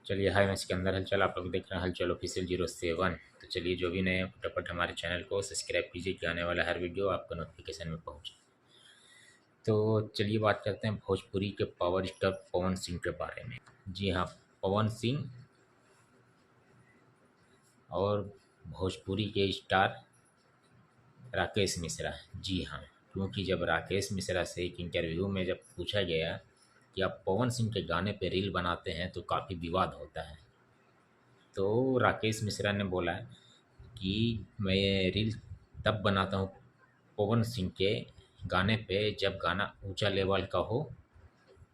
चलिए, हाय, मैं सिकंदर हलचल। आप लोग देख रहे हैं हलचल ऑफिशियल 07। तो चलिए, जो भी नए फटाफट हमारे चैनल को सब्सक्राइब कीजिए कि आने वाला हर वीडियो आपको नोटिफिकेशन में पहुंचे। तो चलिए बात करते हैं भोजपुरी के पावर स्टार पवन सिंह के बारे में। जी हाँ, पवन सिंह और भोजपुरी के स्टार राकेश मिश्रा। जी हाँ, क्योंकि जब राकेश मिश्रा से एक इंटरव्यू में जब पूछा गया कि आप पवन सिंह के गाने पे रील बनाते हैं तो काफ़ी विवाद होता है। तो राकेश मिश्रा ने बोला कि मैं रील तब बनाता हूँ पवन सिंह के गाने पे जब गाना ऊंचा लेवल का हो,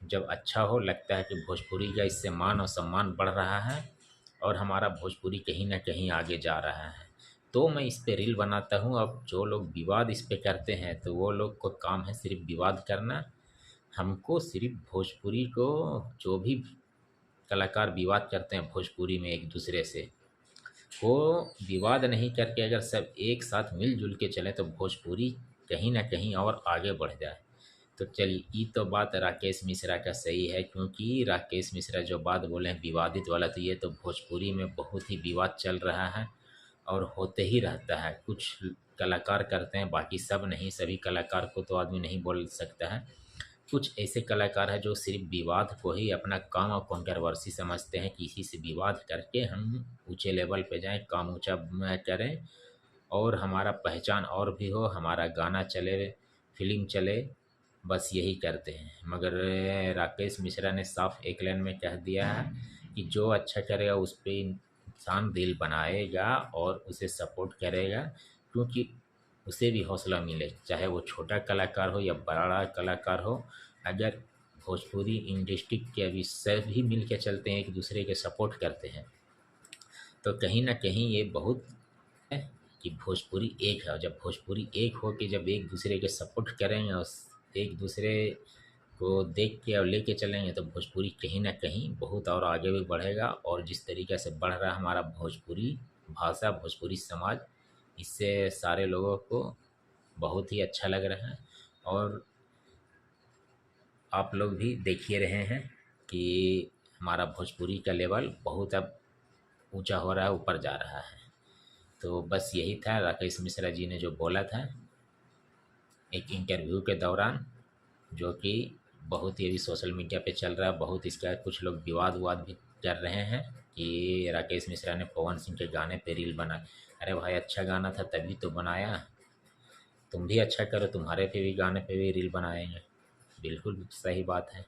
जब अच्छा हो, लगता है कि भोजपुरी का इससे मान और सम्मान बढ़ रहा है और हमारा भोजपुरी कहीं ना कहीं आगे जा रहा है, तो मैं इस पे रील बनाता हूँ। अब जो लोग विवाद इस पे करते हैं तो वो लोग को काम है सिर्फ विवाद करना। हमको सिर्फ भोजपुरी को, जो भी कलाकार विवाद करते हैं भोजपुरी में एक दूसरे से, वो विवाद नहीं करके अगर सब एक साथ मिलजुल के चले तो भोजपुरी कहीं ना कहीं और आगे बढ़ जाए। तो चलिए, ये तो बात राकेश मिश्रा का सही है, क्योंकि राकेश मिश्रा जो बात बोले हैं विवादित वाला, तो ये तो भोजपुरी में बहुत ही विवाद चल रहा है और होते ही रहता है। कुछ कलाकार करते हैं, बाकी सब नहीं। सभी कलाकार को तो आदमी नहीं बोल सकता है। कुछ ऐसे कलाकार हैं जो सिर्फ विवाद को ही अपना काम और कंट्रोवर्सी समझते हैं कि इसी से विवाद करके हम ऊंचे लेवल पे जाएं, काम ऊंचा करें और हमारा पहचान और भी हो, हमारा गाना चले, फिल्म चले, बस यही करते हैं। मगर राकेश मिश्रा ने साफ एक लाइन में कह दिया है कि जो अच्छा करेगा उस पर इंसान दिल बनाएगा और उसे सपोर्ट करेगा, क्योंकि उसे भी हौसला मिले, चाहे वो छोटा कलाकार हो या बड़ा कलाकार हो। अगर भोजपुरी इंडस्ट्री के अभी सभी मिल के चलते हैं, एक दूसरे के सपोर्ट करते हैं, तो कहीं ना कहीं ये बहुत है कि भोजपुरी एक है। और जब भोजपुरी एक हो के जब एक दूसरे के सपोर्ट करेंगे और एक दूसरे को देख के और लेके चलेंगे तो भोजपुरी कहीं ना कहीं बहुत और आगे भी बढ़ेगा। और जिस तरीके से बढ़ रहा है हमारा भोजपुरी भाषा, भोजपुरी समाज, इससे सारे लोगों को बहुत ही अच्छा लग रहा है। और आप लोग भी देख ही रहे हैं कि हमारा भोजपुरी का लेवल बहुत अब ऊंचा हो रहा है, ऊपर जा रहा है। तो बस यही था राकेश मिश्रा जी ने जो बोला था एक इंटरव्यू के दौरान, जो कि बहुत ही अभी सोशल मीडिया पे चल रहा है। बहुत इसका कुछ लोग विवाद विवाद भी कर रहे हैं कि राकेश मिश्रा ने पवन सिंह के गाने पे रील बनाई। अरे भाई, अच्छा गाना था तभी तो बनाया। तुम भी अच्छा करो, तुम्हारे पे भी गाने पे भी रील बनाएंगे। बिल्कुल सही बात है।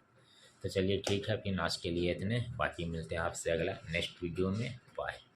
तो चलिए ठीक है, फिर आज के लिए इतने, बाकी मिलते हैं आपसे अगला नेक्स्ट वीडियो में। बाय।